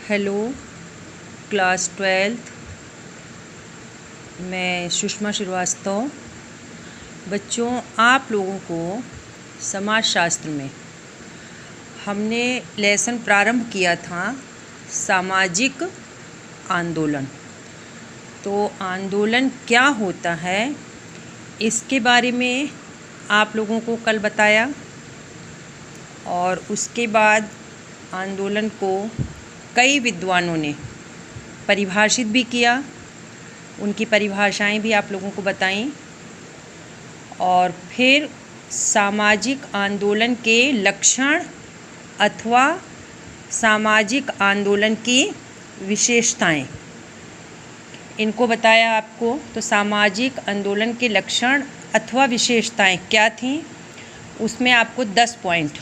Hello class 12th। मैं सुषमा श्रीवास्तव। बच्चों, आप लोगों को समाजशास्त्र में हमने लेसन प्रारंभ किया था सामाजिक आंदोलन। तो आंदोलन क्या होता है इसके बारे में आप लोगों को कल बताया, और उसके बाद आंदोलन को कई विद्वानों ने परिभाषित भी किया, उनकी परिभाषाएं भी आप लोगों को बताईं। और फिर सामाजिक आंदोलन के लक्षण अथवा सामाजिक आंदोलन की विशेषताएं, इनको बताया आपको। तो सामाजिक आंदोलन के लक्षण अथवा विशेषताएं क्या थीं, उसमें आपको 10 पॉइंट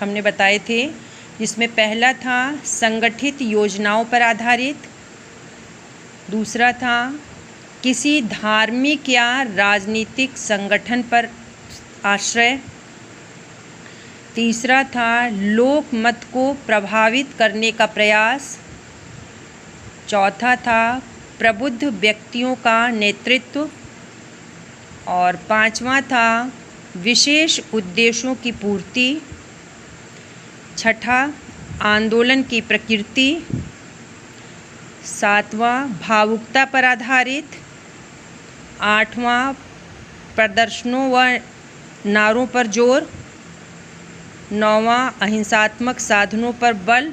हमने बताए थे, जिसमें पहला था संगठित योजनाओं पर आधारित, दूसरा था किसी धार्मिक या राजनीतिक संगठन पर आश्रय, तीसरा था लोक मत को प्रभावित करने का प्रयास, चौथा था प्रबुद्ध व्यक्तियों का नेतृत्व, और पांचवा था विशेष उद्देश्यों की पूर्ति, छठा आंदोलन की प्रकृति, सातवां भावुकता पर आधारित, आठवां प्रदर्शनों व नारों पर जोर, नौवां अहिंसात्मक साधनों पर बल,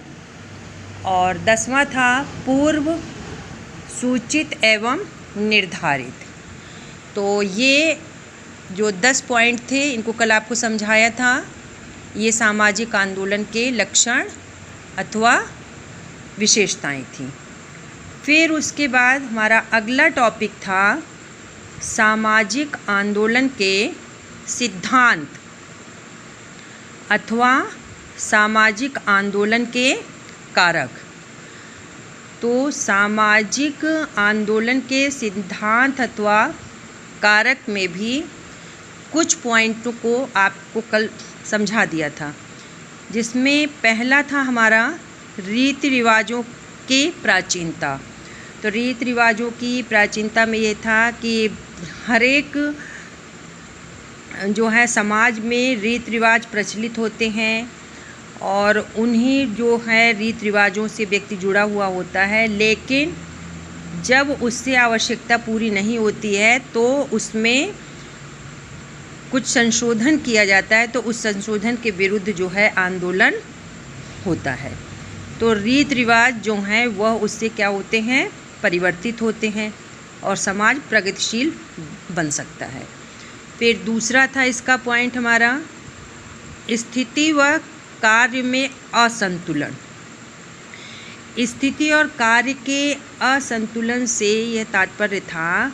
और 10वां था पूर्व सूचित एवं निर्धारित। तो ये जो 10 पॉइंट थे, इनको कल आपको समझाया था। ये सामाजिक आंदोलन के लक्षण अथवा विशेषताएं थीं। फिर उसके बाद हमारा अगला टॉपिक था सामाजिक आंदोलन के सिद्धांत अथवा सामाजिक आंदोलन के कारक। तो सामाजिक आंदोलन के सिद्धांत अथवा कारक में भी कुछ पॉइंटों को आपको कल समझा दिया था, जिसमें पहला था हमारा रीति रिवाजों की प्राचीनता। तो रीति रिवाजों की प्राचीनता में ये था कि हर एक जो है समाज में रीति रिवाज प्रचलित होते हैं, और उन्हीं जो है रीति रिवाजों से व्यक्ति जुड़ा हुआ होता है, लेकिन जब उससे आवश्यकता पूरी नहीं होती है तो उसमें कुछ संशोधन किया जाता है, तो उस संशोधन के विरुद्ध जो है आंदोलन होता है। तो रीति रिवाज जो हैं वह उससे क्या होते हैं, परिवर्तित होते हैं, और समाज प्रगतिशील बन सकता है। फिर दूसरा था इसका पॉइंट हमारा स्थिति व कार्य में असंतुलन। स्थिति और कार्य के असंतुलन से यह तात्पर्य था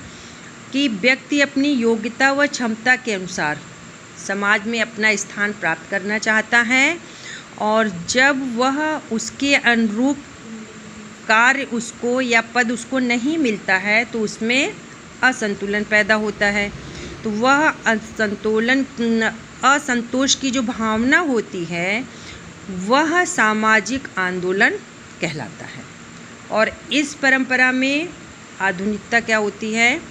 कि व्यक्ति अपनी योग्यता व क्षमता के अनुसार समाज में अपना स्थान प्राप्त करना चाहता है, और जब वह उसके अनुरूप कार्य उसको या पद उसको नहीं मिलता है तो उसमें असंतुलन पैदा होता है। तो वह असंतोष की जो भावना होती है वह सामाजिक आंदोलन कहलाता है। और इस परंपरा में आधुनिकता क्या होती है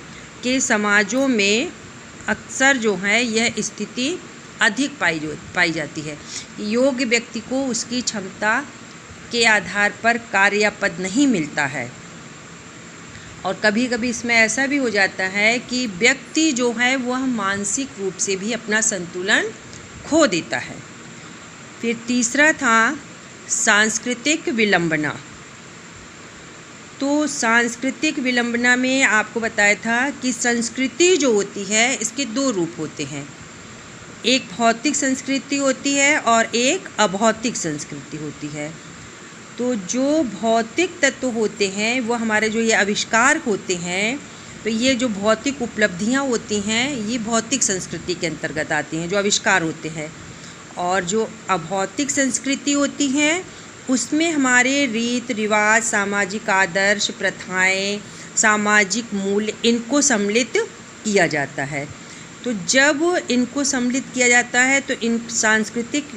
कि समाजों में अक्सर जो है यह स्थिति अधिक पाई जाती है। योग्य व्यक्ति को उसकी क्षमता के आधार पर कार्य या पद नहीं मिलता है, और कभी कभी इसमें ऐसा भी हो जाता है कि व्यक्ति जो है वह मानसिक रूप से भी अपना संतुलन खो देता है। फिर तीसरा था सांस्कृतिक विलंबना। तो सांस्कृतिक विलंबना में आपको बताया था कि संस्कृति जो होती है इसके 2 रूप होते हैं, एक भौतिक संस्कृति होती है और एक अभौतिक संस्कृति होती है। तो जो भौतिक तत्व होते हैं वो हमारे जो ये आविष्कार होते हैं, तो ये जो भौतिक उपलब्धियां होती हैं ये भौतिक संस्कृति के अंतर्गत आती हैं, जो आविष्कार होते हैं। और जो अभौतिक संस्कृति होती हैं उसमें हमारे रीति रिवाज, सामाजिक आदर्श, प्रथाएं, सामाजिक मूल्य, इनको सम्मिलित किया जाता है। तो जब इनको सम्मिलित किया जाता है तो इन सांस्कृतिक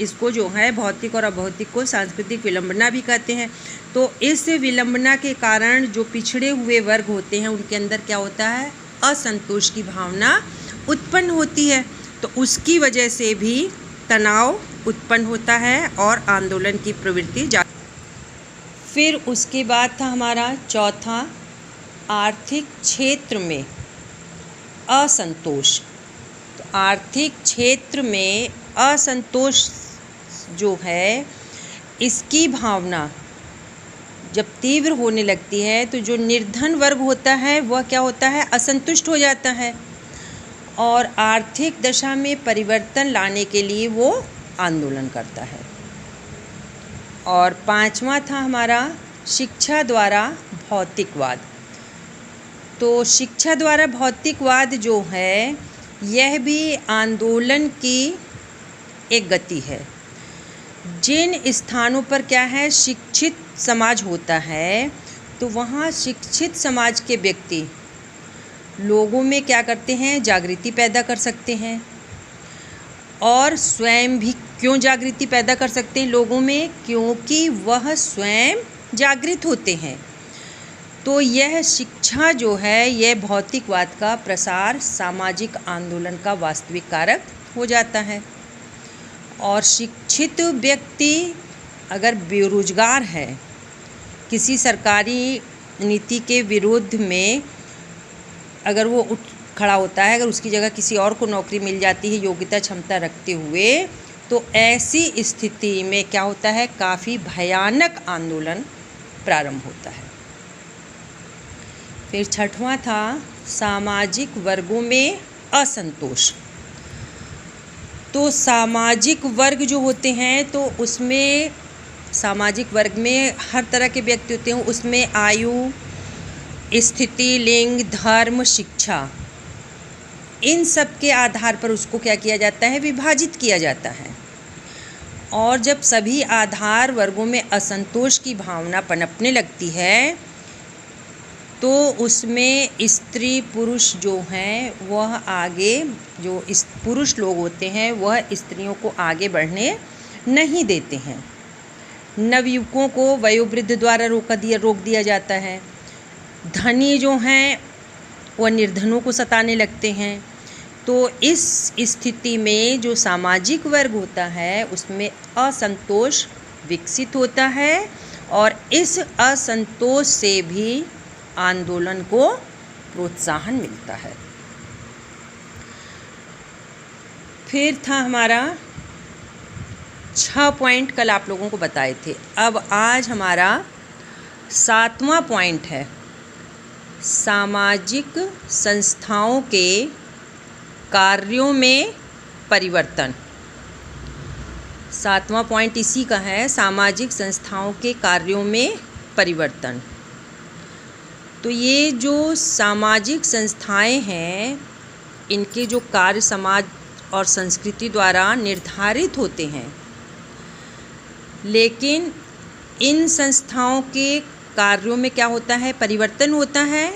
इसको जो है भौतिक और अभौतिक को सांस्कृतिक विलंबना भी कहते हैं। तो इस विलंबना के कारण जो पिछड़े हुए वर्ग होते हैं उनके अंदर क्या होता है, असंतोष की भावना उत्पन्न होती है। तो उसकी वजह से भी तनाव उत्पन्न होता है और आंदोलन की प्रवृत्ति फिर उसके बाद था हमारा चौथा, आर्थिक क्षेत्र में असंतोष। तो आर्थिक क्षेत्र में असंतोष जो है, इसकी भावना जब तीव्र होने लगती है तो जो निर्धन वर्ग होता है वह क्या होता है, असंतुष्ट हो जाता है और आर्थिक दशा में परिवर्तन लाने के लिए वो आंदोलन करता है। और पांचवा था हमारा शिक्षा द्वारा भौतिकवाद। तो शिक्षा द्वारा भौतिकवाद जो है यह भी आंदोलन की एक गति है। जिन स्थानों पर क्या है, शिक्षित समाज होता है तो वहाँ शिक्षित समाज के व्यक्ति लोगों में क्या करते हैं, जागृति पैदा कर सकते हैं। और स्वयं भी क्यों जागृति पैदा कर सकते हैं लोगों में, क्योंकि वह स्वयं जागृत होते हैं। तो यह शिक्षा जो है, यह भौतिकवाद का प्रसार सामाजिक आंदोलन का वास्तविक कारक हो जाता है। और शिक्षित व्यक्ति अगर बेरोजगार है, किसी सरकारी नीति के विरोध में अगर वो उठ खड़ा होता है, अगर उसकी जगह किसी और को नौकरी मिल जाती है योग्यता क्षमता रखते हुए, तो ऐसी स्थिति में क्या होता है, काफ़ी भयानक आंदोलन प्रारंभ होता है। फिर छठवां था सामाजिक वर्गों में असंतोष। तो सामाजिक वर्ग जो होते हैं तो उसमें सामाजिक वर्ग में हर तरह के व्यक्ति होते हैं। उसमें आयु, स्थिति, लिंग, धर्म, शिक्षा, इन सब के आधार पर उसको क्या किया जाता है, विभाजित किया जाता है। और जब सभी आधार वर्गों में असंतोष की भावना पनपने लगती है तो उसमें स्त्री पुरुष जो हैं वह आगे, जो इस पुरुष लोग होते हैं वह स्त्रियों को आगे बढ़ने नहीं देते हैं। नवयुवकों को वयोवृद्ध द्वारा रोक दिया जाता है। धनी जो हैं वह निर्धनों को सताने लगते हैं। तो इस स्थिति में जो सामाजिक वर्ग होता है उसमें असंतोष विकसित होता है और इस असंतोष से भी आंदोलन को प्रोत्साहन मिलता है। फिर था हमारा 6 पॉइंट कल आप लोगों को बताए थे। अब आज हमारा 7वां पॉइंट है सामाजिक संस्थाओं के कार्यों में परिवर्तन। 7वां पॉइंट इसी का है, सामाजिक संस्थाओं के कार्यों में परिवर्तन। तो ये जो सामाजिक संस्थाएं हैं इनके जो कार्य समाज और संस्कृति द्वारा निर्धारित होते हैं, लेकिन इन संस्थाओं के कार्यों में क्या होता है, परिवर्तन होता है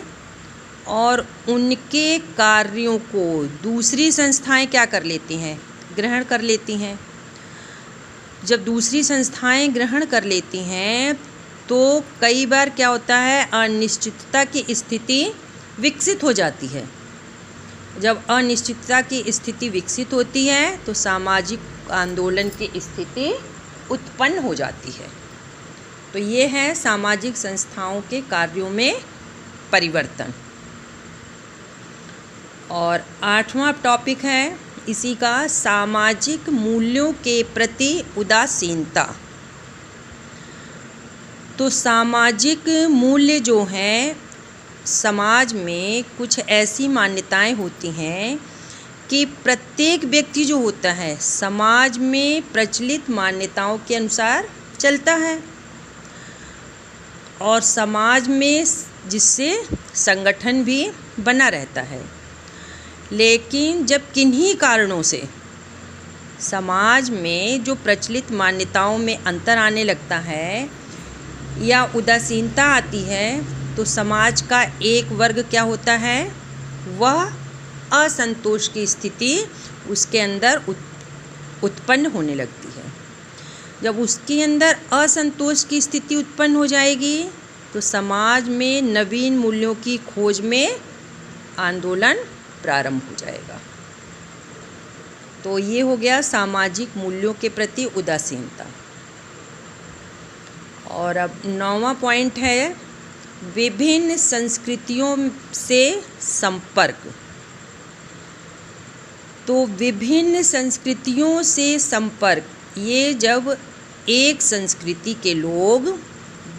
और उनके कार्यों को दूसरी संस्थाएं क्या कर लेती हैं, ग्रहण कर लेती हैं। जब दूसरी संस्थाएं ग्रहण कर लेती हैं तो कई बार क्या होता है, अनिश्चितता की स्थिति विकसित हो जाती है। जब अनिश्चितता की स्थिति विकसित होती है तो सामाजिक आंदोलन की स्थिति उत्पन्न हो जाती है। तो ये है सामाजिक संस्थाओं के कार्यों में परिवर्तन। और 8वां टॉपिक है इसी का, सामाजिक मूल्यों के प्रति उदासीनता। तो सामाजिक मूल्य जो हैं, समाज में कुछ ऐसी मान्यताएं होती हैं कि प्रत्येक व्यक्ति जो होता है समाज में प्रचलित मान्यताओं के अनुसार चलता है और समाज में जिससे संगठन भी बना रहता है। लेकिन जब किन्हीं कारणों से समाज में जो प्रचलित मान्यताओं में अंतर आने लगता है या उदासीनता आती है तो समाज का एक वर्ग क्या होता है, वह असंतोष की स्थिति उसके अंदर उत्पन्न होने लगती है। जब उसके अंदर असंतोष की स्थिति उत्पन्न हो जाएगी तो समाज में नवीन मूल्यों की खोज में आंदोलन प्रारंभ हो जाएगा। तो ये हो गया सामाजिक मूल्यों के प्रति उदासीनता। और अब 9वां पॉइंट है विभिन्न संस्कृतियों से संपर्क। तो विभिन्न संस्कृतियों से संपर्क, ये जब एक संस्कृति के लोग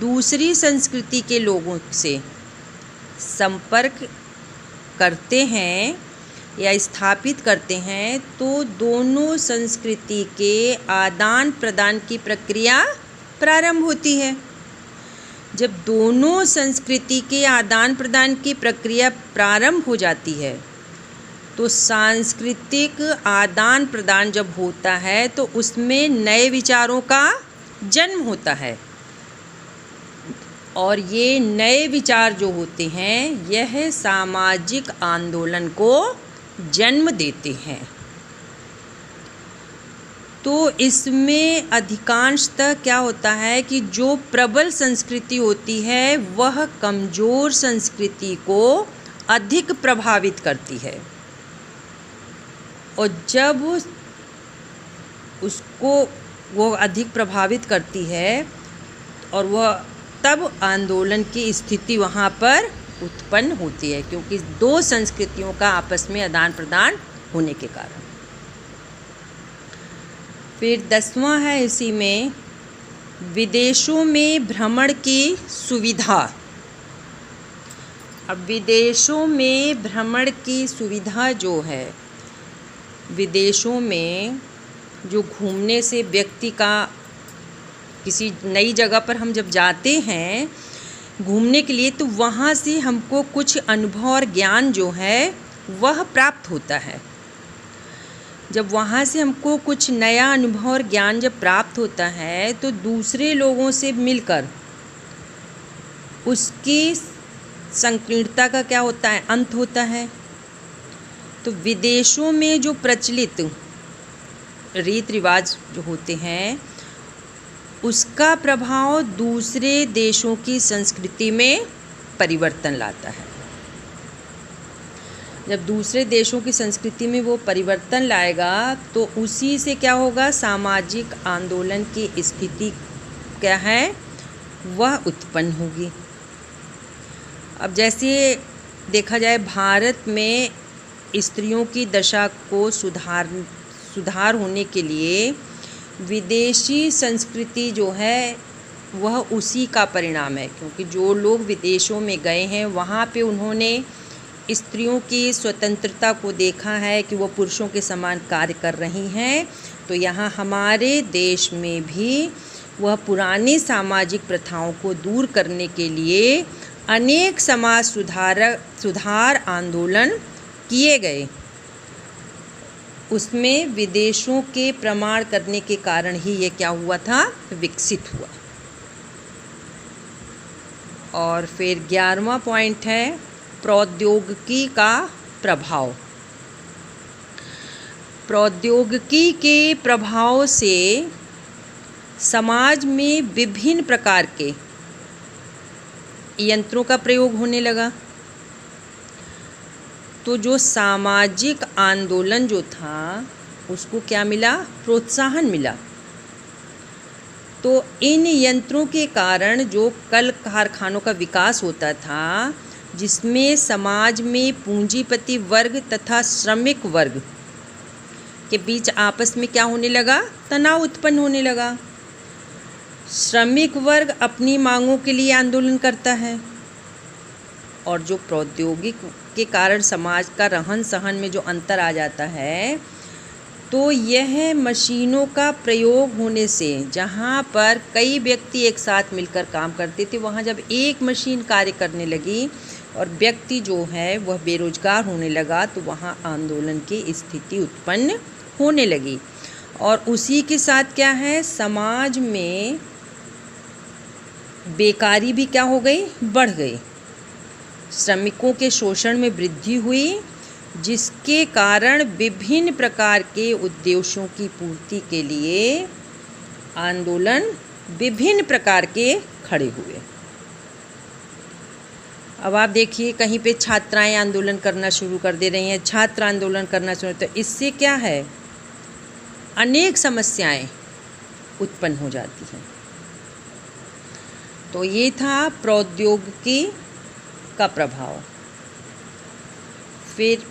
दूसरी संस्कृति के लोगों से संपर्क करते हैं या स्थापित करते हैं तो दोनों संस्कृति के आदान प्रदान की प्रक्रिया प्रारंभ होती है। जब दोनों संस्कृति के आदान प्रदान की प्रक्रिया प्रारंभ हो जाती है तो सांस्कृतिक आदान प्रदान जब होता है तो उसमें नए विचारों का जन्म होता है और ये नए विचार जो होते हैं यह सामाजिक आंदोलन को जन्म देते हैं। तो इसमें अधिकांशतः क्या होता है कि जो प्रबल संस्कृति होती है वह कमज़ोर संस्कृति को अधिक प्रभावित करती है और जब उसको वो अधिक प्रभावित करती है और वह तब आंदोलन की स्थिति वहाँ पर उत्पन्न होती है, क्योंकि दो संस्कृतियों का आपस में आदान प्रदान होने के कारण। फिर 10वां है इसी में विदेशों में भ्रमण की सुविधा। अब विदेशों में भ्रमण की सुविधा जो है, विदेशों में जो घूमने से व्यक्ति का किसी नई जगह पर हम जब जाते हैं घूमने के लिए तो वहाँ से हमको कुछ अनुभव और ज्ञान जो है वह प्राप्त होता है। जब वहाँ से हमको कुछ नया अनुभव और ज्ञान जब प्राप्त होता है तो दूसरे लोगों से मिलकर उसकी संकीर्णता का क्या होता है, अंत होता है। तो विदेशों में जो प्रचलित रीति रिवाज जो होते हैं उसका प्रभाव दूसरे देशों की संस्कृति में परिवर्तन लाता है। जब दूसरे देशों की संस्कृति में वो परिवर्तन लाएगा तो उसी से क्या होगा, सामाजिक आंदोलन की स्थिति क्या है वह उत्पन्न होगी। अब जैसे देखा जाए भारत में स्त्रियों की दशा को सुधार होने के लिए विदेशी संस्कृति जो है वह उसी का परिणाम है, क्योंकि जो लोग विदेशों में गए हैं वहाँ पे उन्होंने स्त्रियों की स्वतंत्रता को देखा है कि वो पुरुषों के समान कार्य कर रही हैं। तो यहाँ हमारे देश में भी वह पुरानी सामाजिक प्रथाओं को दूर करने के लिए अनेक समाज सुधार आंदोलन किए गए। उसमें विदेशों के प्रमाण करने के कारण ही ये क्या हुआ था, विकसित हुआ। और फिर 11वां पॉइंट है प्रौद्योगिकी का प्रभाव। प्रौद्योगिकी के प्रभाव से समाज में विभिन्न प्रकार के यंत्रों का प्रयोग होने लगा। तो जो सामाजिक आंदोलन जो था उसको क्या मिला, प्रोत्साहन मिला। तो इन यंत्रों के कारण जो कल कारखानों का विकास होता था जिसमें समाज में पूंजीपति वर्ग तथा श्रमिक वर्ग के बीच आपस में क्या होने लगा, तनाव उत्पन्न होने लगा। श्रमिक वर्ग अपनी मांगों के लिए आंदोलन करता है और जो प्रौद्योगिकी के कारण समाज का रहन सहन में जो अंतर आ जाता है तो यह मशीनों का प्रयोग होने से, जहाँ पर कई व्यक्ति एक साथ मिलकर काम करते थे वहाँ जब एक मशीन कार्य करने लगी और व्यक्ति जो है वह बेरोजगार होने लगा तो वहाँ आंदोलन की स्थिति उत्पन्न होने लगी। और उसी के साथ क्या है, समाज में बेकारी भी क्या हो गई, बढ़ गई। श्रमिकों के शोषण में वृद्धि हुई जिसके कारण विभिन्न प्रकार के उद्देश्यों की पूर्ति के लिए आंदोलन विभिन्न प्रकार के खड़े हुए। अब आप देखिए कहीं पे छात्राएं आंदोलन करना शुरू कर दे रही हैं, छात्र आंदोलन करना शुरू, तो इससे क्या है, अनेक समस्याएं उत्पन्न हो जाती हैं। तो ये था प्रौद्योगिकी का प्रभाव। फिर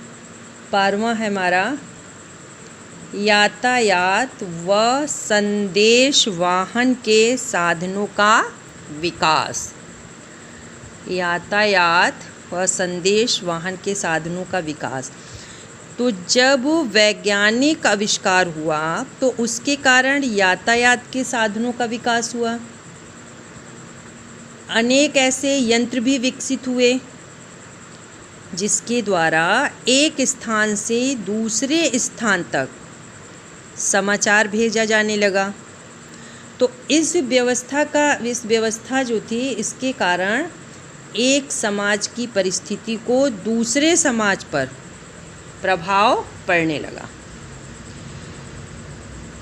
12वां है हमारा यातायात व संदेश वाहन के साधनों का विकास। यातायात व संदेश वाहन के साधनों का विकास। तो जब वैज्ञानिक आविष्कार हुआ तो उसके कारण यातायात के साधनों का विकास हुआ। अनेक ऐसे यंत्र भी विकसित हुए जिसके द्वारा एक स्थान से दूसरे स्थान तक समाचार भेजा जाने लगा। तो इस व्यवस्था जो थी, इसके कारण एक समाज की परिस्थिति को दूसरे समाज पर प्रभाव पड़ने लगा।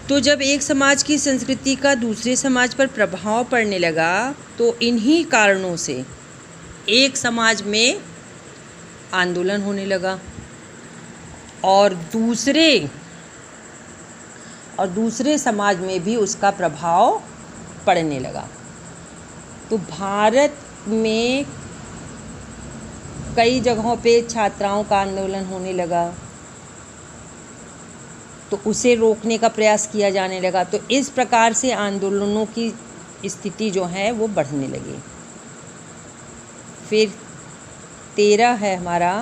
तो जब एक समाज की संस्कृति का दूसरे समाज पर प्रभाव पड़ने लगा तो इन्हीं कारणों से एक समाज में आंदोलन होने लगा और दूसरे समाज में भी उसका प्रभाव पड़ने लगा। तो भारत में कई जगहों पे छात्राओं का आंदोलन होने लगा, तो उसे रोकने का प्रयास किया जाने लगा। तो इस प्रकार से आंदोलनों की स्थिति जो है वो बढ़ने लगी। फिर 13 है हमारा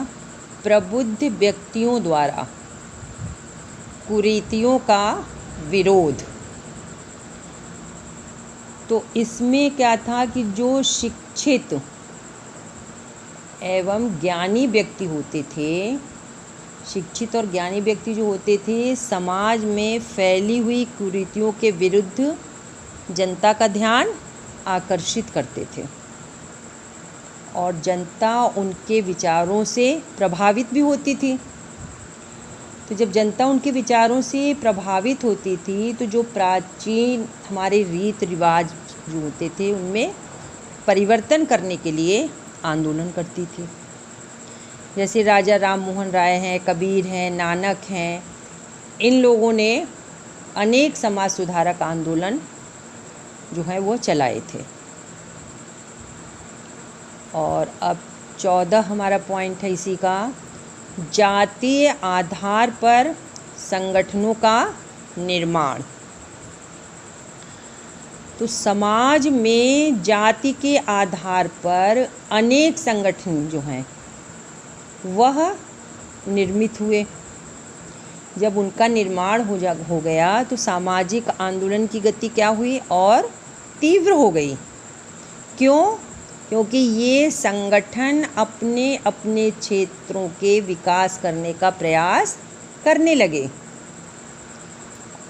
प्रबुद्ध व्यक्तियों द्वारा कुरीतियों का विरोध। तो इसमें क्या था कि जो शिक्षित एवं ज्ञानी व्यक्ति होते थे, शिक्षित और ज्ञानी व्यक्ति जो होते थे, समाज में फैली हुई कुरीतियों के विरुद्ध जनता का ध्यान आकर्षित करते थे और जनता उनके विचारों से प्रभावित भी होती थी। तो जब जनता उनके विचारों से प्रभावित होती थी तो जो प्राचीन हमारे रीत रिवाज जो होते थे उनमें परिवर्तन करने के लिए आंदोलन करती थी। जैसे राजा राम मोहन राय हैं, कबीर हैं, नानक हैं, इन लोगों ने अनेक समाज सुधारक आंदोलन जो है वो चलाए थे। और अब 14 हमारा पॉइंट है इसी का, जातीय आधार पर संगठनों का निर्माण। तो समाज में जाति के आधार पर अनेक संगठन जो हैं वह निर्मित हुए। जब उनका निर्माण हो गया तो सामाजिक आंदोलन की गति क्या हुई, और तीव्र हो गई। क्यों? क्योंकि ये संगठन अपने अपने क्षेत्रों के विकास करने का प्रयास करने लगे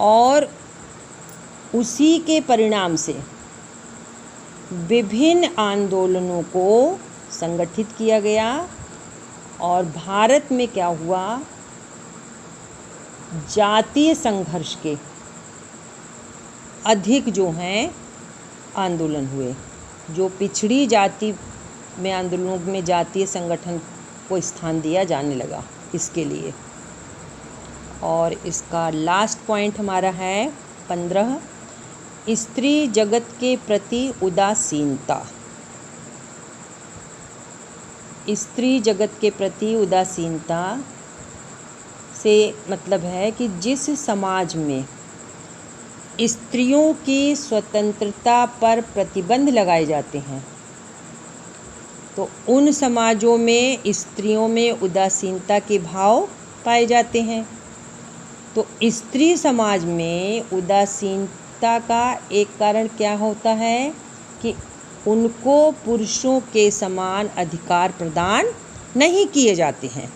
और उसी के परिणाम से विभिन्न आंदोलनों को संगठित किया गया। और भारत में क्या हुआ, जातीय संघर्ष के अधिक जो हैं आंदोलन हुए। जो पिछड़ी जाति में आंदोलनों में जातीय संगठन को स्थान दिया जाने लगा इसके लिए। और इसका लास्ट पॉइंट हमारा है 15, स्त्री जगत के प्रति उदासीनता। स्त्री जगत के प्रति उदासीनता से मतलब है कि जिस समाज में स्त्रियों की स्वतंत्रता पर प्रतिबंध लगाए जाते हैं तो उन समाजों में स्त्रियों में उदासीनता के भाव पाए जाते हैं। तो स्त्री समाज में उदासीनता का एक कारण क्या होता है कि उनको पुरुषों के समान अधिकार प्रदान नहीं किए जाते हैं।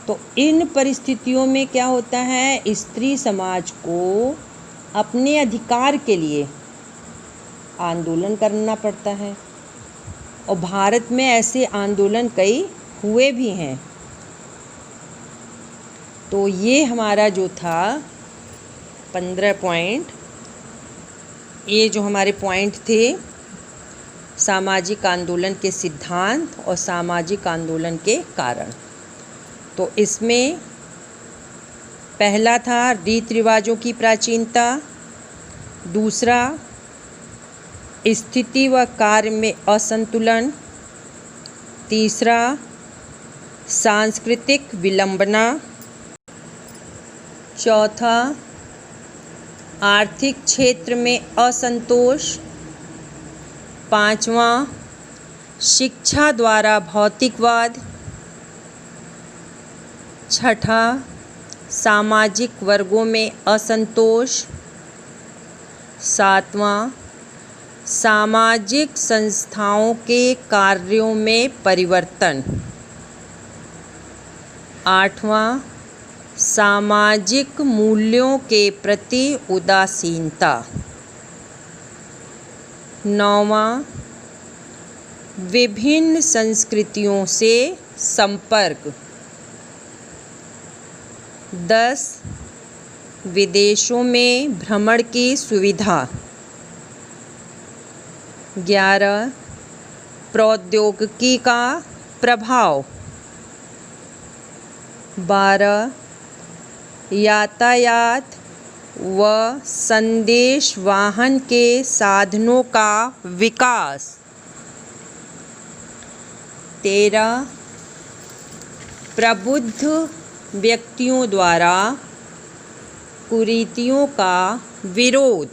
तो इन परिस्थितियों में क्या होता है, स्त्री समाज को अपने अधिकार के लिए आंदोलन करना पड़ता है। और भारत में ऐसे आंदोलन कई हुए भी हैं। तो ये हमारा जो था 15 पॉइंट ये जो हमारे पॉइंट थे सामाजिक आंदोलन के सिद्धांत और सामाजिक आंदोलन के कारण। तो इसमें पहला था रीति रिवाजों की प्राचीनता, दूसरा स्थिति व कार्य में असंतुलन, तीसरा सांस्कृतिक विलंबना, चौथा आर्थिक क्षेत्र में असंतोष, पांचवा शिक्षा द्वारा भौतिकवाद, छठा सामाजिक वर्गों में असंतोष, सातवां सामाजिक संस्थाओं के कार्यों में परिवर्तन, आठवां सामाजिक मूल्यों के प्रति उदासीनता, नौवां विभिन्न संस्कृतियों से संपर्क, 10 विदेशों में भ्रमण की सुविधा, 11 प्रौद्योगिकी का प्रभाव, 12 यातायात व संदेश वाहन के साधनों का विकास, 13 प्रबुद्ध व्यक्तियों द्वारा कुरीतियों का विरोध,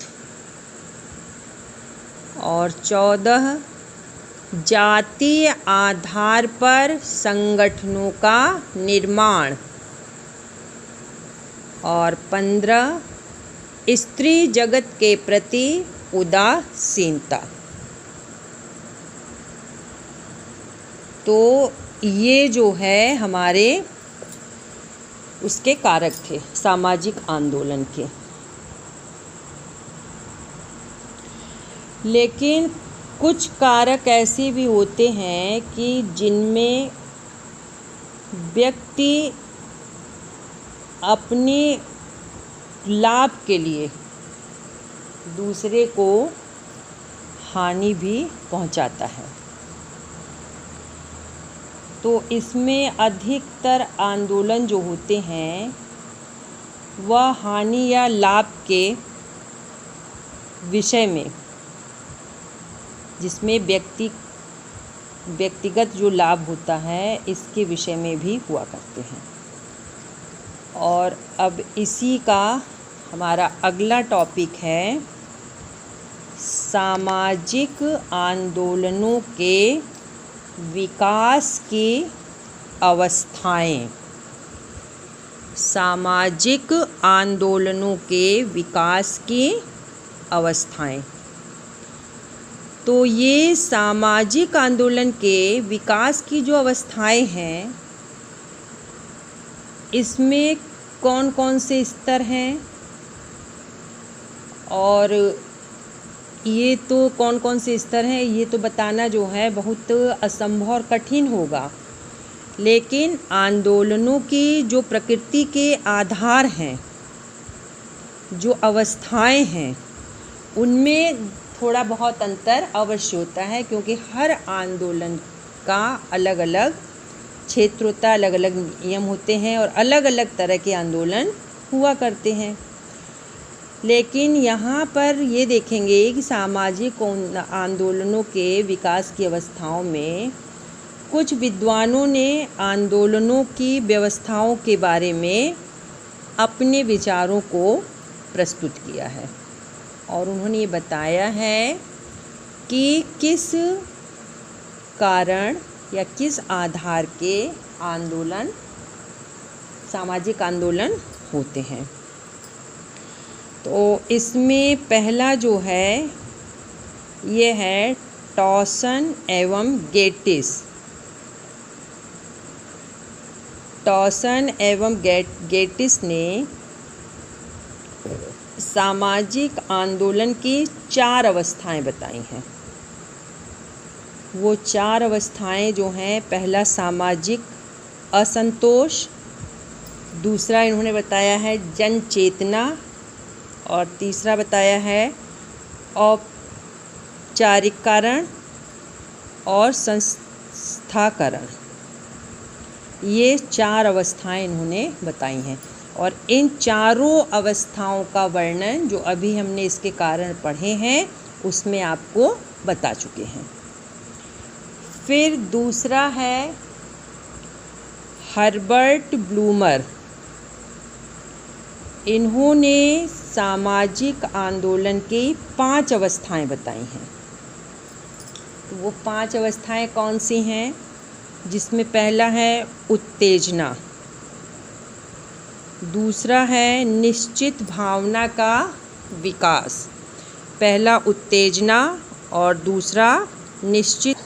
और 14 जातीय आधार पर संगठनों का निर्माण, और 15 स्त्री जगत के प्रति उदासीनता। तो ये जो है हमारे उसके कारक थे सामाजिक आंदोलन के। लेकिन कुछ कारक ऐसे भी होते हैं कि जिनमें व्यक्ति अपने लाभ के लिए दूसरे को हानि भी पहुंचाता है। तो इसमें अधिकतर आंदोलन जो होते हैं वह हानि या लाभ के विषय में, जिसमें व्यक्तिगत जो लाभ होता है इसके विषय में भी हुआ करते हैं। और अब इसी का हमारा अगला टॉपिक है सामाजिक आंदोलनों के विकास की अवस्थाएं। सामाजिक आंदोलनों के विकास की अवस्थाएं। तो ये सामाजिक आंदोलन के विकास की जो अवस्थाएं हैं, इसमें कौन कौन से स्तर हैं, और ये तो कौन कौन से स्तर हैं ये तो बताना जो है बहुत असंभव और कठिन होगा। लेकिन आंदोलनों की जो प्रकृति के आधार हैं, जो अवस्थाएं हैं, उनमें थोड़ा बहुत अंतर अवश्य होता है, क्योंकि हर आंदोलन का अलग अलग क्षेत्र होता है, अलग अलग नियम होते हैं और अलग अलग तरह के आंदोलन हुआ करते हैं। लेकिन यहाँ पर ये देखेंगे कि सामाजिक आंदोलनों के विकास की अवस्थाओं में कुछ विद्वानों ने आंदोलनों की व्यवस्थाओं के बारे में अपने विचारों को प्रस्तुत किया है, और उन्होंने ये बताया है कि किस कारण या किस आधार के आंदोलन सामाजिक आंदोलन होते हैं। तो इसमें पहला जो है ये है टॉसन एवं गेटिस। टॉसन एवं गेटिस ने सामाजिक आंदोलन की 4 अवस्थाएं बताई हैं। वो 4 अवस्थाएं जो हैं, पहला सामाजिक असंतोष, दूसरा इन्होंने बताया है जन चेतना, और तीसरा बताया है औपचारिकरण और संस्थाकरण, ये 4 अवस्थाएं इन्होंने बताई हैं। और इन चारों अवस्थाओं का वर्णन जो अभी हमने इसके कारण पढ़े हैं उसमें आपको बता चुके हैं। फिर दूसरा है हर्बर्ट ब्लूमर। इन्होंने सामाजिक आंदोलन की 5 अवस्थाएं बताई हैं। तो वो 5 अवस्थाएं कौन सी हैं? जिसमें पहला है उत्तेजना, दूसरा है निश्चित भावना का विकास। पहला उत्तेजना और दूसरा निश्चित,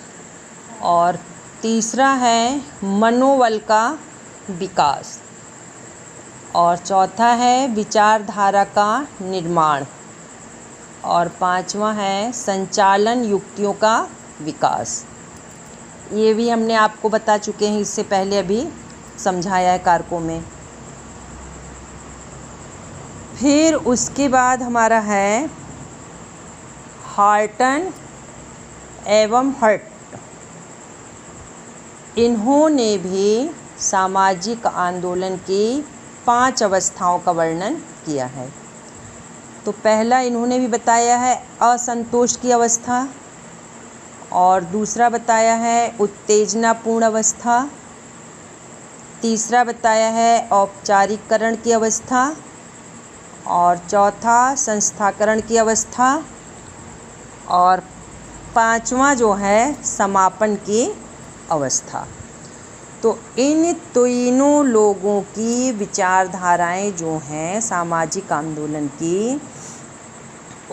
और तीसरा है मनोबल का विकास, और चौथा है विचारधारा का निर्माण, और 5वां है संचालन युक्तियों का विकास। ये भी हमने आपको बता चुके हैं, इससे पहले अभी समझाया है कारकों में। फिर उसके बाद हमारा है हार्टन एवं हर्ट। इन्होंने भी सामाजिक आंदोलन की 5 अवस्थाओं का वर्णन किया है। तो पहला इन्होंने भी बताया है असंतोष की अवस्था, और दूसरा बताया है उत्तेजनापूर्ण अवस्था, तीसरा बताया है औपचारिकरण की अवस्था, और चौथा संस्थाकरण की अवस्था, और 5वां जो है समापन की अवस्था। तो इन तीनों लोगों की विचारधाराएं जो हैं सामाजिक आंदोलन की,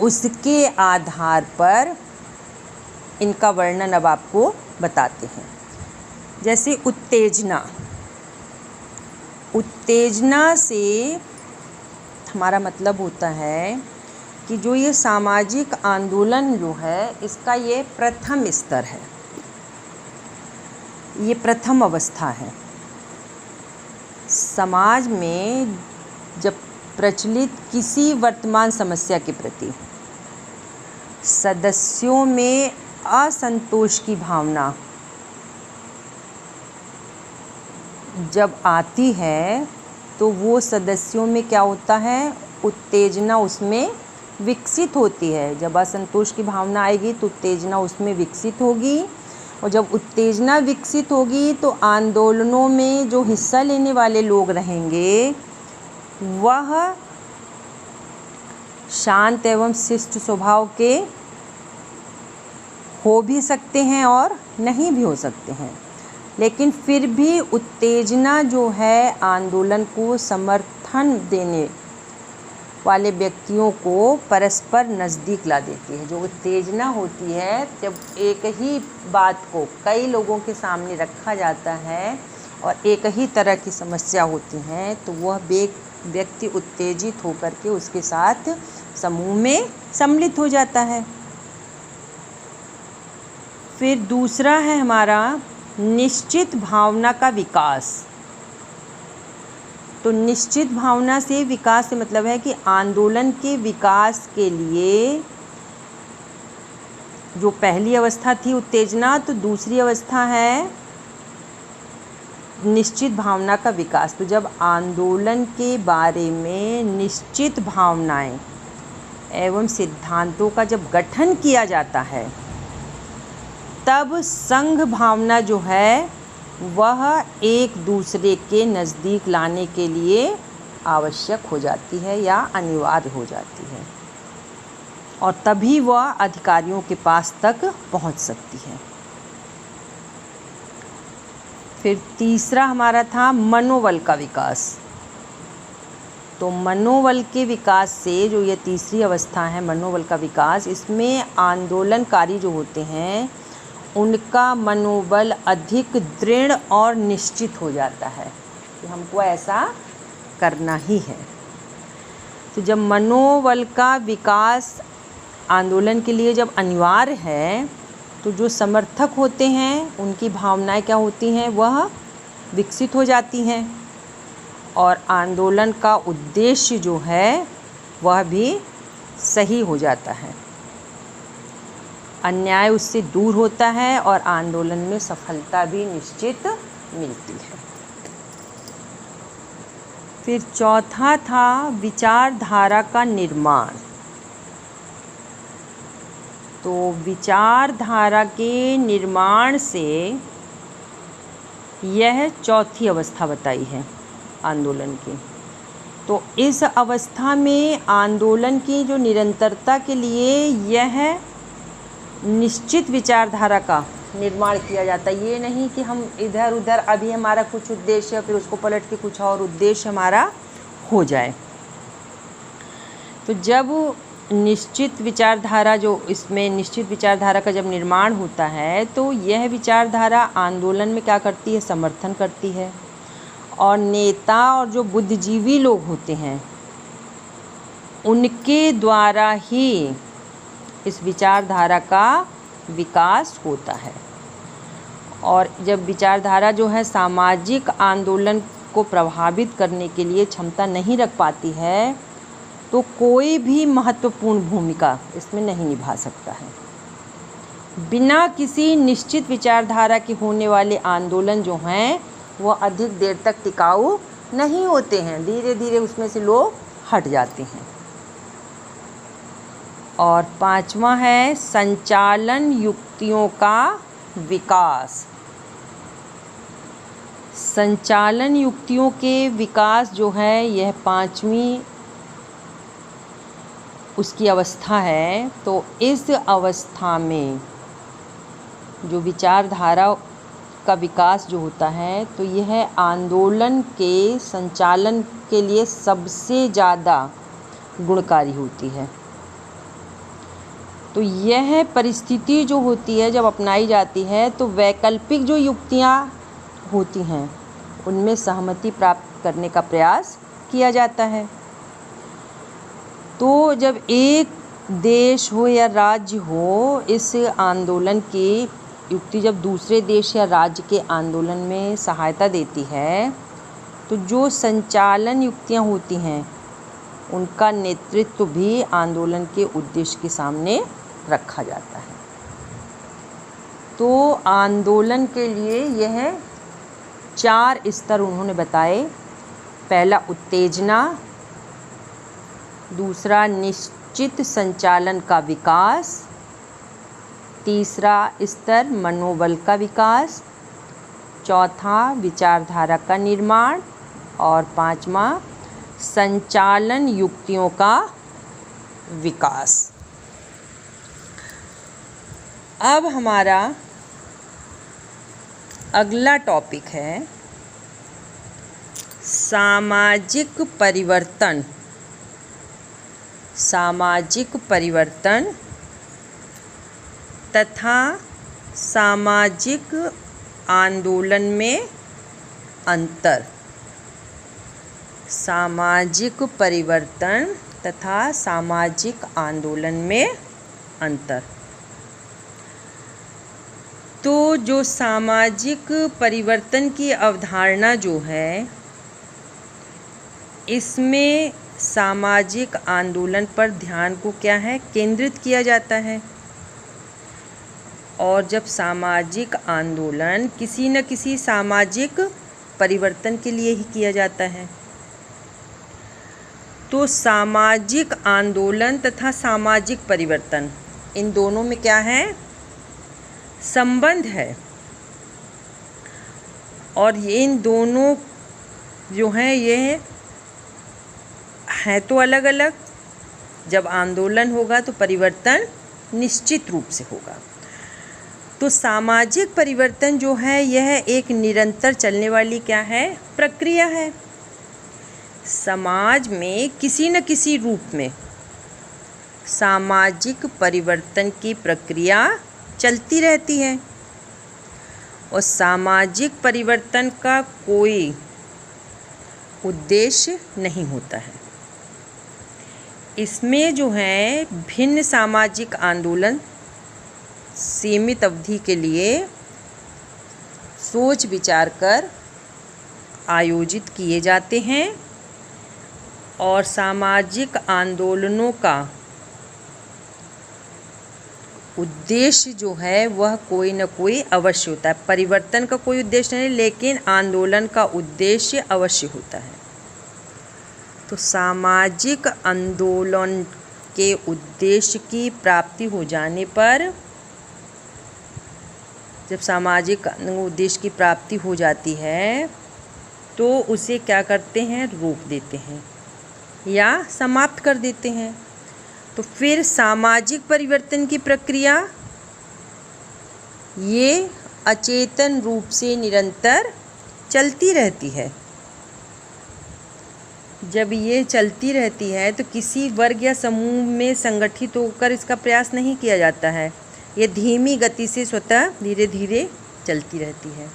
उसके आधार पर इनका वर्णन अब आपको बताते हैं। जैसे उत्तेजना से हमारा मतलब होता है कि जो ये सामाजिक आंदोलन जो है इसका ये प्रथम स्तर है, ये प्रथम अवस्था है। समाज में जब प्रचलित किसी वर्तमान समस्या के प्रति सदस्यों में असंतोष की भावना जब आती है तो वो सदस्यों में क्या होता है, उत्तेजना उसमें विकसित होती है। जब असंतोष की भावना आएगी तो उत्तेजना उसमें विकसित होगी, और जब उत्तेजना विकसित होगी तो आंदोलनों में जो हिस्सा लेने वाले लोग रहेंगे वह शांत एवं शिष्ट स्वभाव के हो भी सकते हैं और नहीं भी हो सकते हैं, लेकिन फिर भी उत्तेजना जो है आंदोलन को समर्थन देने वाले व्यक्तियों को परस्पर नज़दीक ला देती है। जो उत्तेजना होती है, जब एक ही बात को कई लोगों के सामने रखा जाता है और एक ही तरह की समस्या होती हैं, तो वह व्यक्ति उत्तेजित होकर के उसके साथ समूह में सम्मिलित हो जाता है। फिर दूसरा है हमारा निश्चित भावना का विकास। तो निश्चित भावना से विकास से मतलब है कि आंदोलन के विकास के लिए जो पहली अवस्था थी उत्तेजना, तो दूसरी अवस्था है निश्चित भावना का विकास। तो जब आंदोलन के बारे में निश्चित भावनाएं एवं सिद्धांतों का जब गठन किया जाता है, तब संघ भावना जो है वह एक दूसरे के नज़दीक लाने के लिए आवश्यक हो जाती है या अनिवार्य हो जाती है, और तभी वह अधिकारियों के पास तक पहुंच सकती है। फिर तीसरा हमारा था मनोबल का विकास। तो मनोबल के विकास से जो ये तीसरी अवस्था है मनोबल का विकास, इसमें आंदोलनकारी जो होते हैं उनका मनोबल अधिक दृढ़ और निश्चित हो जाता है कि हमको ऐसा करना ही है। तो जब मनोबल का विकास आंदोलन के लिए जब अनिवार्य है, तो जो समर्थक होते हैं उनकी भावनाएं क्या होती हैं, वह विकसित हो जाती हैं, और आंदोलन का उद्देश्य जो है वह भी सही हो जाता है। अन्याय उससे दूर होता है और आंदोलन में सफलता भी निश्चित मिलती है। फिर चौथा था विचारधारा का निर्माण। तो विचारधारा के निर्माण से यह चौथी अवस्था बताई है आंदोलन की। तो इस अवस्था में आंदोलन की जो निरंतरता के लिए यह निश्चित विचारधारा का निर्माण किया जाता है। ये नहीं कि हम इधर उधर अभी हमारा कुछ उद्देश्य फिर उसको पलट के कुछ और उद्देश्य हमारा हो जाए। तो जब निश्चित विचारधारा जो इसमें निश्चित विचारधारा का जब निर्माण होता है तो यह विचारधारा आंदोलन में क्या करती है, समर्थन करती है। और नेता और जो बुद्धिजीवी लोग होते हैं उनके द्वारा ही इस विचारधारा का विकास होता है। और जब विचारधारा जो है सामाजिक आंदोलन को प्रभावित करने के लिए क्षमता नहीं रख पाती है तो कोई भी महत्वपूर्ण भूमिका इसमें नहीं निभा सकता है। बिना किसी निश्चित विचारधारा के होने वाले आंदोलन जो हैं वो अधिक देर तक टिकाऊ नहीं होते हैं, धीरे धीरे उसमें से लोग हट जाते हैं। और पांचवा है संचालन युक्तियों का विकास। संचालन युक्तियों के विकास जो है यह पांचवी उसकी अवस्था है। तो इस अवस्था में जो विचारधारा का विकास जो होता है तो यह आंदोलन के संचालन के लिए सबसे ज़्यादा गुणकारी होती है। तो यह परिस्थिति जो होती है जब अपनाई जाती है तो वैकल्पिक जो युक्तियाँ होती हैं उनमें सहमति प्राप्त करने का प्रयास किया जाता है। तो जब एक देश हो या राज्य हो इस आंदोलन की युक्ति जब दूसरे देश या राज्य के आंदोलन में सहायता देती है तो जो संचालन युक्तियाँ होती हैं उनका नेतृत्व भी आंदोलन के उद्देश्य के सामने रखा जाता है। तो आंदोलन के लिए यह 4 स्तर उन्होंने बताए। पहला उत्तेजना, दूसरा निश्चित संचालन का विकास, तीसरा स्तर मनोबल का विकास, चौथा विचारधारा का निर्माण और पांचवा संचालन युक्तियों का विकास। अब हमारा अगला टॉपिक है सामाजिक परिवर्तन। सामाजिक परिवर्तन तथा सामाजिक आंदोलन में अंतर। सामाजिक परिवर्तन तथा सामाजिक आंदोलन में अंतर। तो जो सामाजिक परिवर्तन की अवधारणा जो है इसमें सामाजिक आंदोलन पर ध्यान को क्या है केंद्रित किया जाता है। और जब सामाजिक आंदोलन किसी न किसी सामाजिक परिवर्तन के लिए ही किया जाता है तो सामाजिक आंदोलन तथा सामाजिक परिवर्तन इन दोनों में क्या है संबंध है। और ये इन दोनों जो हैं ये हैं तो अलग अलग। जब आंदोलन होगा तो परिवर्तन निश्चित रूप से होगा। तो सामाजिक परिवर्तन जो है यह एक निरंतर चलने वाली क्या है प्रक्रिया है। समाज में किसी न किसी रूप में सामाजिक परिवर्तन की प्रक्रिया चलती रहती है और सामाजिक परिवर्तन का कोई उद्देश्य नहीं होता है। इसमें जो है भिन्न सामाजिक आंदोलन सीमित अवधि के लिए सोच विचार कर आयोजित किए जाते हैं और सामाजिक आंदोलनों का उद्देश्य जो है वह कोई न कोई अवश्य होता है। परिवर्तन का कोई उद्देश्य नहीं, लेकिन आंदोलन का उद्देश्य अवश्य होता है। तो सामाजिक आंदोलन के उद्देश्य की प्राप्ति हो जाने पर, जब सामाजिक उद्देश्य की प्राप्ति हो जाती है तो उसे क्या करते हैं, रोक देते हैं या समाप्त कर देते हैं। तो फिर सामाजिक परिवर्तन की प्रक्रिया ये अचेतन रूप से निरंतर चलती रहती है। जब ये चलती रहती है तो किसी वर्ग या समूह में संगठित होकर इसका प्रयास नहीं किया जाता है। ये धीमी गति से स्वतः धीरे धीरे चलती रहती है।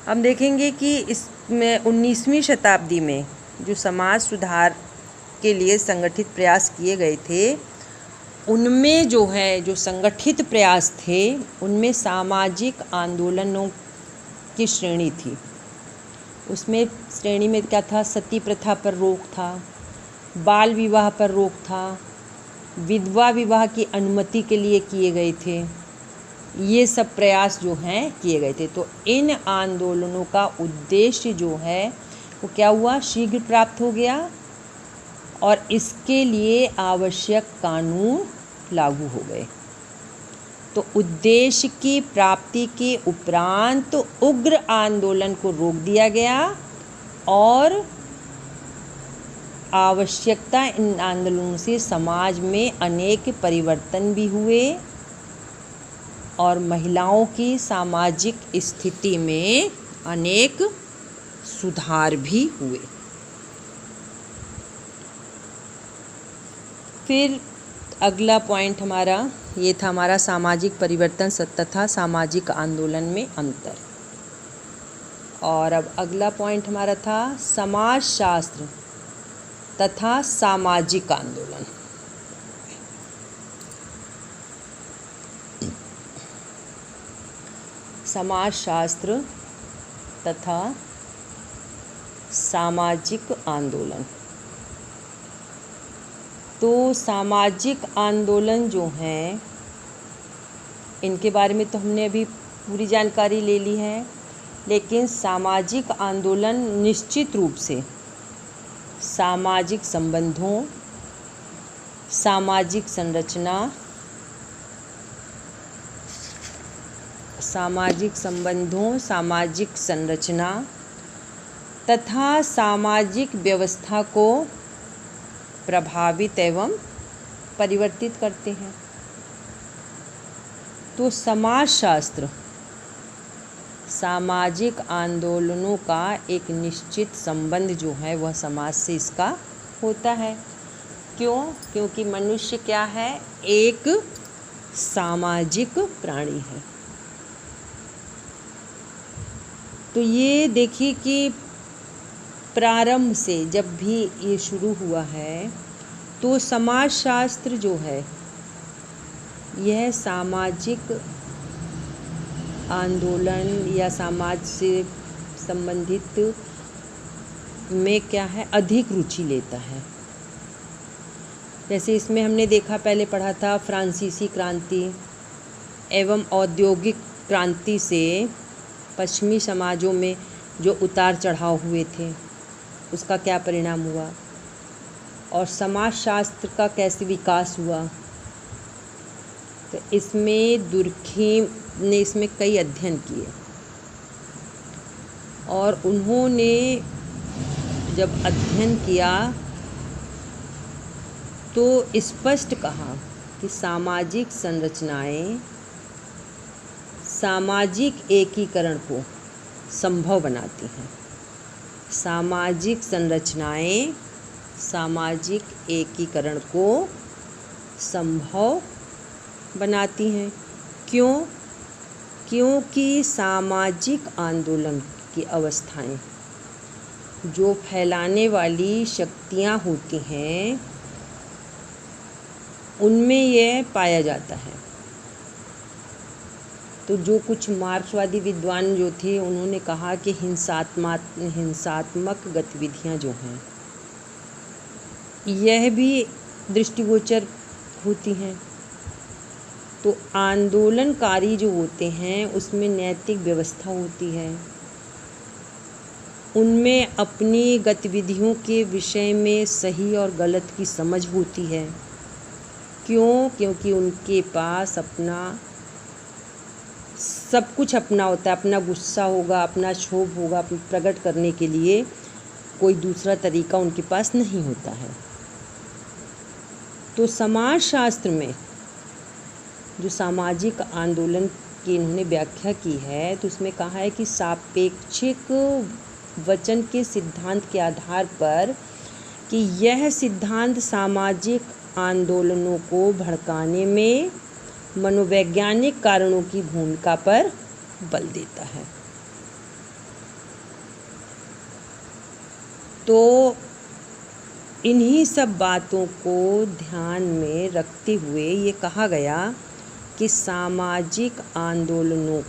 हम देखेंगे कि इसमें 19वीं शताब्दी में जो समाज सुधार के लिए संगठित प्रयास किए गए थे, उनमें जो संगठित प्रयास थे उनमें सामाजिक आंदोलनों की श्रेणी थी। उसमें श्रेणी में क्या था, सती प्रथा पर रोक था, बाल विवाह पर रोक था, विधवा विवाह की अनुमति के लिए किए गए थे। ये सब प्रयास जो हैं किए गए थे। तो इन आंदोलनों का उद्देश्य जो है वो क्या हुआ, शीघ्र प्राप्त हो गया और इसके लिए आवश्यक कानून लागू हो गए। तो उद्देश्य की प्राप्ति के उपरांत तो उग्र आंदोलन को रोक दिया गया और आवश्यकता इन आंदोलनों से समाज में अनेक परिवर्तन भी हुए और महिलाओं की सामाजिक स्थिति में अनेक सुधार भी हुए। फिर अगला पॉइंट हमारा ये था, हमारा सामाजिक परिवर्तन तथा सामाजिक आंदोलन में अंतर। और अब अगला पॉइंट हमारा था समाजशास्त्र तथा सामाजिक आंदोलन। समाजशास्त्र तथा सामाजिक आंदोलन। तो सामाजिक आंदोलन जो हैं इनके बारे में तो हमने अभी पूरी जानकारी ले ली है, लेकिन सामाजिक आंदोलन निश्चित रूप से सामाजिक संबंधों, सामाजिक संरचना, सामाजिक संरचना तथा सामाजिक व्यवस्था को प्रभावित एवं परिवर्तित करते हैं। तो समाजशास्त्र सामाजिक आंदोलनों का एक निश्चित संबंध जो है वह समाज से इसका होता है। क्यों? क्योंकि मनुष्य क्या है, एक सामाजिक प्राणी है। तो ये देखिए कि प्रारंभ से जब भी ये शुरू हुआ है तो समाजशास्त्र जो है यह सामाजिक आंदोलन या समाज से संबंधित में क्या है, अधिक रुचि लेता है। जैसे इसमें हमने देखा, पहले पढ़ा था फ्रांसीसी क्रांति एवं औद्योगिक क्रांति से पश्चिमी समाजों में जो उतार चढ़ाव हुए थे उसका क्या परिणाम हुआ और समाजशास्त्र का कैसे विकास हुआ। तो इसमें दुर्खेम ने इसमें कई अध्ययन किए और उन्होंने जब अध्ययन किया तो स्पष्ट कहा कि सामाजिक संरचनाएं सामाजिक एकीकरण को संभव बनाती हैं। सामाजिक संरचनाएं सामाजिक एकीकरण को संभव बनाती हैं। क्यों? क्योंकि सामाजिक आंदोलन की अवस्थाएं जो फैलाने वाली शक्तियां होती हैं उनमें यह पाया जाता है। तो जो कुछ मार्क्सवादी विद्वान जो थे उन्होंने कहा कि हिंसात्मक गतिविधियां जो हैं यह भी दृष्टिगोचर होती हैं। तो तो आंदोलनकारी जो होते हैं उसमें नैतिक व्यवस्था होती है, उनमें अपनी गतिविधियों के विषय में सही और गलत की समझ होती है। क्यों? क्योंकि उनके पास अपना सब कुछ अपना होता है, अपना गुस्सा होगा, अपना क्षोभ होगा प्रकट करने के लिए, कोई दूसरा तरीका उनके पास नहीं होता है। तो समाजशास्त्र में जो सामाजिक आंदोलन की इन्होंने व्याख्या की है तो उसमें कहा है कि सापेक्षिक वचन के सिद्धांत के आधार पर कि यह सिद्धांत सामाजिक आंदोलनों को भड़काने में मनोवैज्ञानिक कारणों की भूमिका पर बल देता है। तो इन्हीं सब बातों को ध्यान में रखते हुए ये कहा गया कि सामाजिक आंदोलनों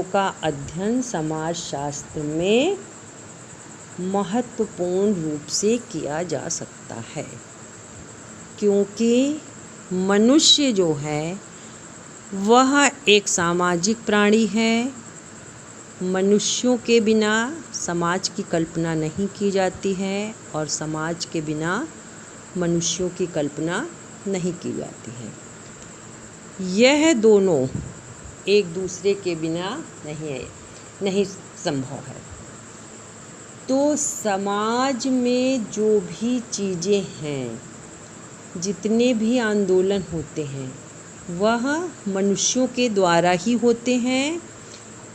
का अध्ययन समाजशास्त्र में महत्वपूर्ण रूप से किया जा सकता है, क्योंकि मनुष्य जो है वह एक सामाजिक प्राणी है। मनुष्यों के बिना समाज की कल्पना नहीं की जाती है और समाज के बिना मनुष्यों की कल्पना नहीं की जाती है। यह दोनों एक दूसरे के बिना नहीं संभव है। तो समाज में जो भी चीज़ें हैं, जितने भी आंदोलन होते हैं, वह मनुष्यों के द्वारा ही होते हैं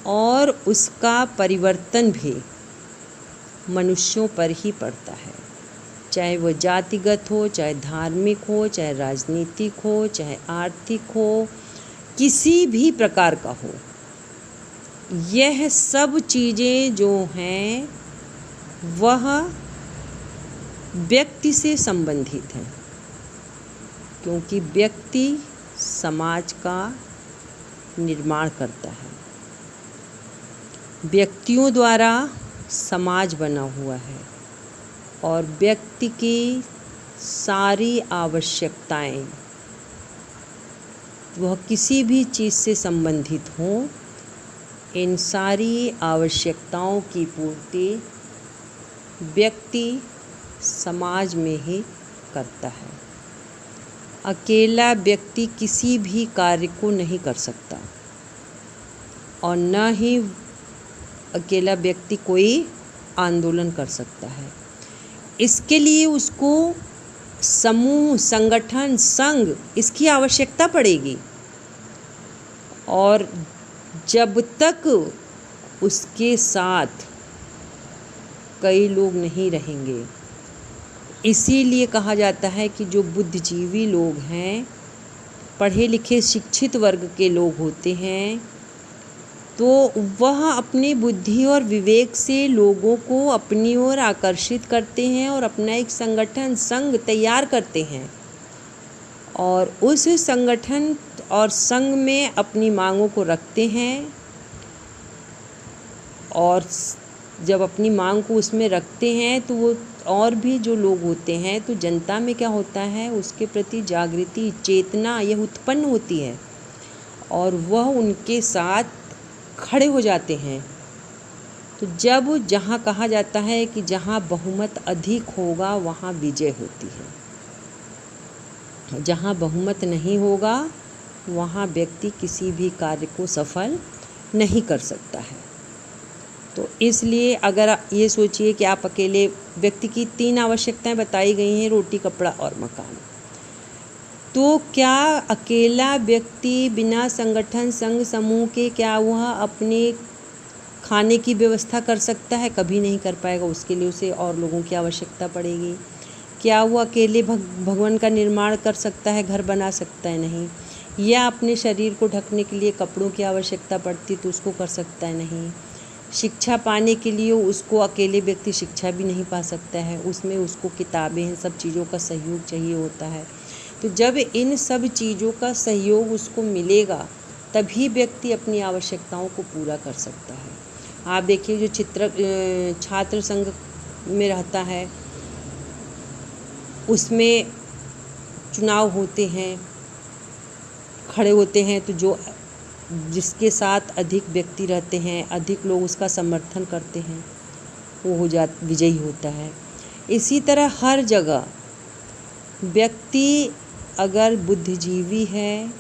और उसका परिवर्तन भी मनुष्यों पर ही पड़ता है, चाहे वह जातिगत हो, चाहे धार्मिक हो, चाहे राजनीतिक हो, चाहे आर्थिक हो, किसी भी प्रकार का हो। यह सब चीज़ें जो हैं वह व्यक्ति से संबंधित हैं, क्योंकि व्यक्ति समाज का निर्माण करता है। व्यक्तियों द्वारा समाज बना हुआ है और व्यक्ति की सारी आवश्यकताएं, वह किसी भी चीज़ से संबंधित हों, इन सारी आवश्यकताओं की पूर्ति व्यक्ति समाज में ही करता है। अकेला व्यक्ति किसी भी कार्य को नहीं कर सकता और न ही अकेला व्यक्ति कोई आंदोलन कर सकता है। इसके लिए उसको समूह, संगठन, संघ, इसकी आवश्यकता पड़ेगी। और जब तक उसके साथ कई लोग नहीं रहेंगे, इसीलिए कहा जाता है कि जो बुद्धिजीवी लोग हैं, पढ़े लिखे शिक्षित वर्ग के लोग होते हैं, तो वह अपनी बुद्धि और विवेक से लोगों को अपनी ओर आकर्षित करते हैं और अपना एक संगठन, संघ तैयार करते हैं और उस संगठन और संघ में अपनी मांगों को रखते हैं। और जब अपनी मांग को उसमें रखते हैं तो वो और भी जो लोग होते हैं, तो जनता में क्या होता है, उसके प्रति जागृति, चेतना यह उत्पन्न होती है और वह उनके साथ खड़े हो जाते हैं। तो जब जहाँ कहा जाता है कि जहाँ बहुमत अधिक होगा वहाँ विजय होती है, जहाँ बहुमत नहीं होगा वहाँ व्यक्ति किसी भी कार्य को सफल नहीं कर सकता है। तो इसलिए अगर ये सोचिए कि आप अकेले, व्यक्ति की 3 आवश्यकताएं बताई गई हैं, रोटी, कपड़ा और मकान। तो क्या अकेला व्यक्ति बिना संगठन, संघ, समूह के क्या वह अपने खाने की व्यवस्था कर सकता है? कभी नहीं कर पाएगा। उसके लिए उसे और लोगों की आवश्यकता पड़ेगी। क्या वो अकेले भवन का निर्माण कर सकता है, घर बना सकता है? नहीं। या अपने शरीर को ढकने के लिए कपड़ों की आवश्यकता पड़ती तो उसको कर सकता है? नहीं। शिक्षा पाने के लिए उसको अकेले व्यक्ति शिक्षा भी नहीं पा सकता है, उसमें उसको किताबें, इन सब चीज़ों का सहयोग चाहिए होता है। तो जब इन सब चीज़ों का सहयोग उसको मिलेगा तभी व्यक्ति अपनी आवश्यकताओं को पूरा कर सकता है। आप देखिए, जो छात्र संघ में रहता है उसमें चुनाव होते हैं, खड़े होते हैं, तो जो जिसके साथ अधिक व्यक्ति रहते हैं, अधिक लोग उसका समर्थन करते हैं, वो विजयी होता है। इसी तरह हर जगह व्यक्ति अगर बुद्धिजीवी है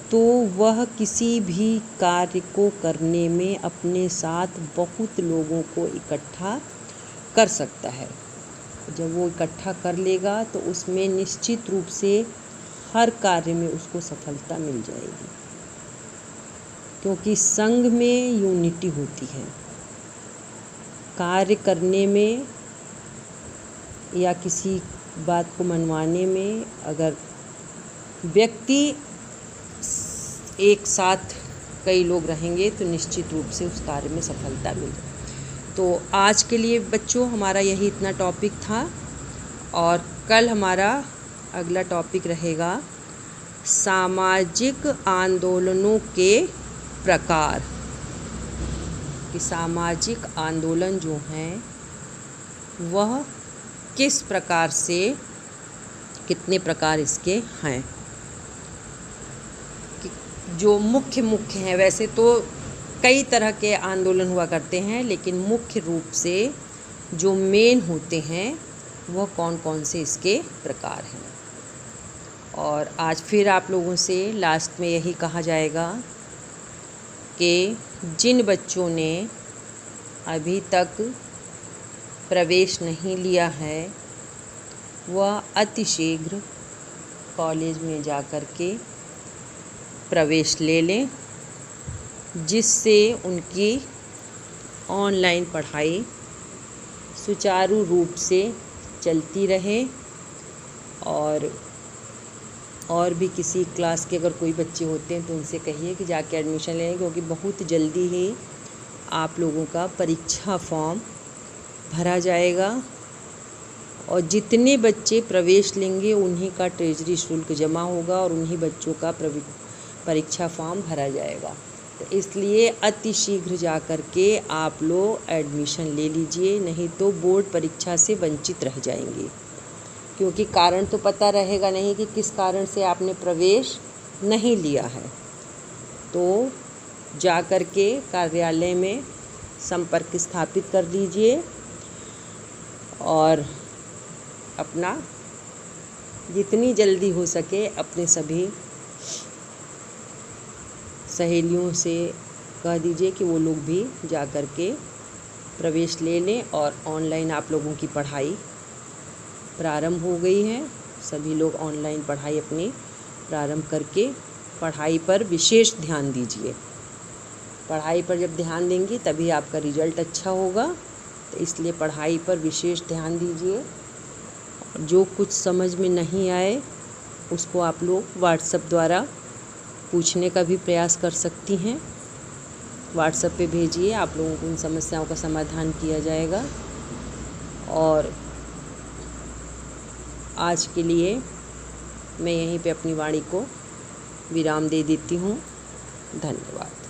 तो वह किसी भी कार्य को करने में अपने साथ बहुत लोगों को इकट्ठा कर सकता है। जब वो इकट्ठा कर लेगा तो उसमें निश्चित रूप से हर कार्य में उसको सफलता मिल जाएगी, क्योंकि संघ में यूनिटी होती है। कार्य करने में या किसी बात को मनवाने में अगर व्यक्ति एक साथ कई लोग रहेंगे तो निश्चित रूप से उस कार्य में सफलता मिलेगी। तो आज के लिए बच्चों हमारा यही इतना टॉपिक था, और कल हमारा अगला टॉपिक रहेगा सामाजिक आंदोलनों के प्रकार, कि सामाजिक आंदोलन जो हैं वह किस प्रकार से, कितने प्रकार इसके हैं। जो मुख्य हैं, वैसे तो कई तरह के आंदोलन हुआ करते हैं, लेकिन मुख्य रूप से जो मेन होते हैं वह कौन कौन से इसके प्रकार हैं। और आज फिर आप लोगों से लास्ट में यही कहा जाएगा कि जिन बच्चों ने अभी तक प्रवेश नहीं लिया है वह अतिशीघ्र कॉलेज में जा कर के प्रवेश ले लें, जिससे उनकी ऑनलाइन पढ़ाई सुचारू रूप से चलती रहे। और भी किसी क्लास के अगर कोई बच्चे होते हैं तो उनसे कहिए कि जाके एडमिशन लें, क्योंकि बहुत जल्दी ही आप लोगों का परीक्षा फॉर्म भरा जाएगा, और जितने बच्चे प्रवेश लेंगे उन्हीं का ट्रेजरी शुल्क जमा होगा और उन्हीं बच्चों का परीक्षा फॉर्म भरा जाएगा। तो इसलिए अतिशीघ्र जा कर के आप लोग एडमिशन ले लीजिए, नहीं तो बोर्ड परीक्षा से वंचित रह जाएंगे, क्योंकि कारण तो पता रहेगा नहीं कि किस कारण से आपने प्रवेश नहीं लिया है। तो जा कर के कार्यालय में संपर्क स्थापित कर लीजिए और अपना जितनी जल्दी हो सके अपने सभी सहेलियों से कह दीजिए कि वो लोग भी जा कर के प्रवेश ले लें। और ऑनलाइन आप लोगों की पढ़ाई प्रारंभ हो गई है, सभी लोग ऑनलाइन पढ़ाई अपनी प्रारंभ करके पढ़ाई पर विशेष ध्यान दीजिए। पढ़ाई पर जब ध्यान देंगी तभी आपका रिजल्ट अच्छा होगा, तो इसलिए पढ़ाई पर विशेष ध्यान दीजिए। जो कुछ समझ में नहीं आए उसको आप लोग व्हाट्सएप द्वारा पूछने का भी प्रयास कर सकती हैं। व्हाट्सएप पे भेजिए, आप लोगों को उन समस्याओं का समाधान किया जाएगा। और आज के लिए मैं यहीं पे अपनी वाणी को विराम दे देती हूँ। धन्यवाद।